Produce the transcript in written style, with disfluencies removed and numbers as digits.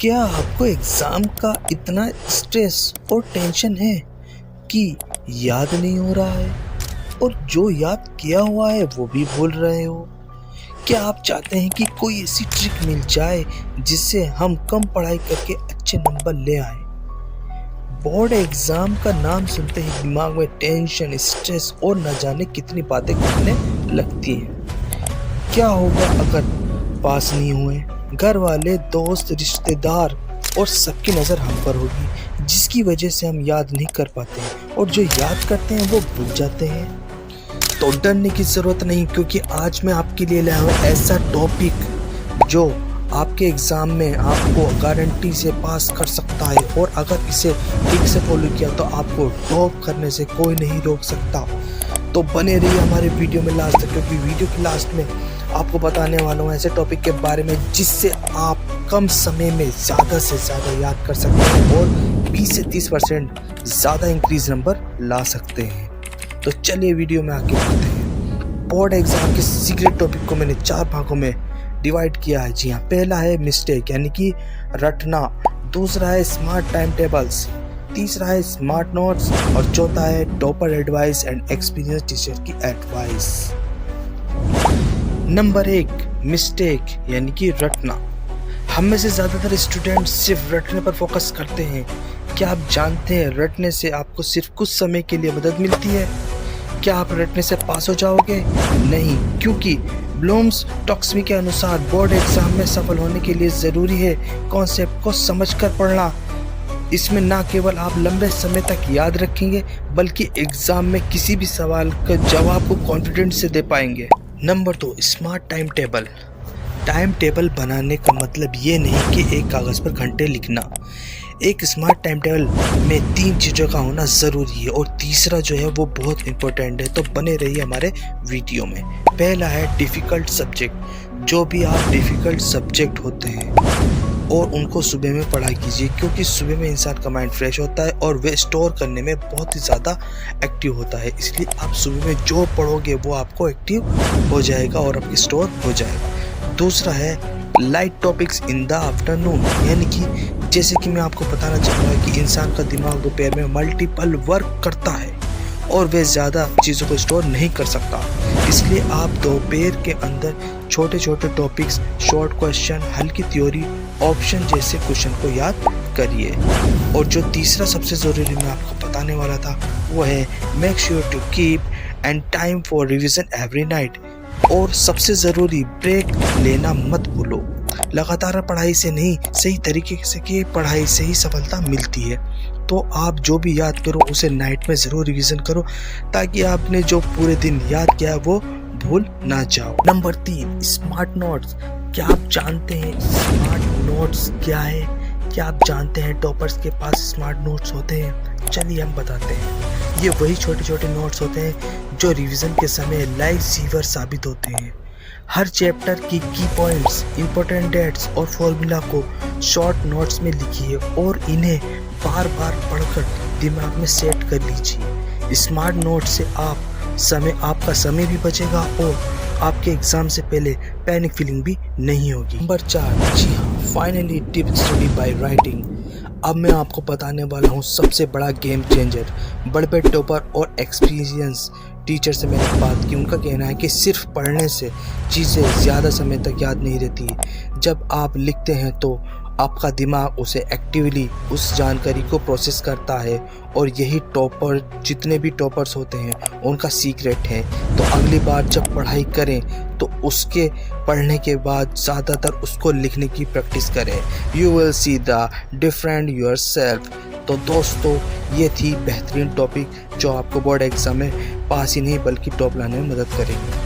क्या आपको एग्ज़ाम का इतना स्ट्रेस और टेंशन है कि याद नहीं हो रहा है और जो याद किया हुआ है वो भी भूल रहे हो? क्या आप चाहते हैं कि कोई ऐसी ट्रिक मिल जाए जिससे हम कम पढ़ाई करके अच्छे नंबर ले आए? बोर्ड एग्ज़ाम का नाम सुनते ही दिमाग में टेंशन, स्ट्रेस और न जाने कितनी बातें घूमने लगती हैं। क्या होगा अगर पास नहीं हुए? घर वाले, दोस्त, रिश्तेदार और सबकी नज़र हम पर होगी, जिसकी वजह से हम याद नहीं कर पाते हैं और जो याद करते हैं वो भूल जाते हैं। तो डरने की ज़रूरत नहीं, क्योंकि आज मैं आपके लिए लाया हूँ ऐसा टॉपिक जो आपके एग्ज़ाम में आपको गारंटी से पास कर सकता है, और अगर इसे ठीक से फॉलो किया तो आपको टॉप करने से कोई नहीं रोक सकता। तो बने रहिए हमारे वीडियो में लास्ट तक, क्योंकि वीडियो के लास्ट में आपको बताने वाला हूँ ऐसे टॉपिक के बारे में जिससे आप कम समय में ज़्यादा से ज़्यादा याद कर सकते हैं और 20 से 30% ज़्यादा इंक्रीज नंबर ला सकते हैं। तो चलिए वीडियो में आगे बढ़ते हैं। बोर्ड एग्ज़ाम के सीक्रेट टॉपिक को मैंने 4 भागों में डिवाइड किया है। जी हाँ, पहला है मिस्टेक यानी कि रटना, दूसरा है स्मार्ट टाइम टेबल्स, तीसरा है स्मार्ट नोट्स और चौथा है topper advice and experience teacher की एडवाइस। नंबर 1, मिस्टेक यानी कि रटना। हम में से ज़्यादातर स्टूडेंट सिर्फ रटने पर फोकस करते हैं। क्या आप जानते हैं रटने से आपको सिर्फ कुछ समय के लिए मदद मिलती है? क्या आप रटने से पास हो जाओगे? नहीं, क्योंकि ब्लूम्स टॉक्समी के अनुसार बोर्ड एग्जाम में सफल होने के लिए ज़रूरी है कॉन्सेप्ट को समझकर पढ़ना। इसमें ना केवल आप लंबे समय तक याद रखेंगे, बल्कि एग्ज़ाम में किसी भी सवाल का जवाब को कॉन्फिडेंस से दे पाएंगे। Number 2, smart time table. Time table बनाने का मतलब ये नहीं कि एक कागज़ पर घंटे लिखना। एक स्मार्ट टाइम टेबल में 3 चीज़ों का होना ज़रूरी है और तीसरा जो है वो बहुत इम्पोर्टेंट है। तो बने रहिए हमारे वीडियो में। पहला है डिफ़िकल्ट सब्जेक्ट। जो भी आप डिफ़िकल्ट सब्जेक्ट होते हैं और उनको सुबह में पढ़ाई कीजिए, क्योंकि सुबह में इंसान का माइंड फ्रेश होता है और वे स्टोर करने में बहुत ही ज़्यादा एक्टिव होता है। इसलिए आप सुबह में जो पढ़ोगे वो आपको एक्टिव हो जाएगा और आपकी स्टोर हो जाएगा। दूसरा है light topics in the afternoon, यानी कि जैसे कि मैं आपको बताना चाहूँगा कि इंसान का दिमाग दोपहर में मल्टीपल वर्क करता है और वे ज़्यादा चीज़ों को स्टोर नहीं कर सकता। इसलिए आप दोपहर के अंदर छोटे छोटे टॉपिक्स, शॉर्ट क्वेश्चन, हल्की थ्योरी, ऑप्शन जैसे क्वेश्चन को याद करिए। और जो तीसरा सबसे ज़रूरी मैं आपको बताने वाला था वो है make sure to keep and time for revision every night. और सबसे ज़रूरी, ब्रेक लेना मत भूलो। लगातार पढ़ाई से नहीं, सही तरीके से की पढ़ाई से ही सफलता मिलती है। तो आप जो भी याद करो उसे नाइट में ज़रूर रिवीजन करो, ताकि आपने जो पूरे दिन याद किया वो भूल ना जाओ। Number 3, smart notes. क्या आप जानते हैं स्मार्ट नोट्स क्या है? क्या आप जानते हैं टॉपर्स के पास स्मार्ट नोट्स होते हैं? चलिए हम बताते हैं। ये वही छोटे छोटे नोट्स होते हैं जो रिवीजन के समय लाइफ सीवर साबित होते हैं। हर चैप्टर की पॉइंट्स, इंपॉर्टेंट डेट्स और फॉर्मूला को शॉर्ट नोट्स में लिखिए और इन्हें बार बार पढ़कर दिमाग में सेट कर लीजिए। स्मार्ट नोट से आपका समय भी बचेगा और आपके एग्ज़ाम से पहले पैनिक फीलिंग भी नहीं होगी। नंबर 4, जी हाँ, finally tip study by writing. अब मैं आपको बताने वाला हूँ सबसे बड़ा गेम चेंजर। बड़े टॉपर और एक्सपीरियंस टीचर से मैंने बात की, उनका कहना है कि सिर्फ पढ़ने से चीज़ें ज़्यादा समय तक याद नहीं रहती। जब आप लिखते हैं तो आपका दिमाग उसे एक्टिवली उस जानकारी को प्रोसेस करता है, और यही टॉपर, जितने भी टॉपर्स होते हैं उनका सीक्रेट है। तो अगली बार जब पढ़ाई करें तो उसके पढ़ने के बाद ज़्यादातर उसको लिखने की प्रैक्टिस करें। You will see the different yourself. तो दोस्तों, ये थी बेहतरीन टॉपिक जो आपको बोर्ड एग्ज़ाम में पास ही नहीं बल्कि टॉप लाने में मदद करेगी।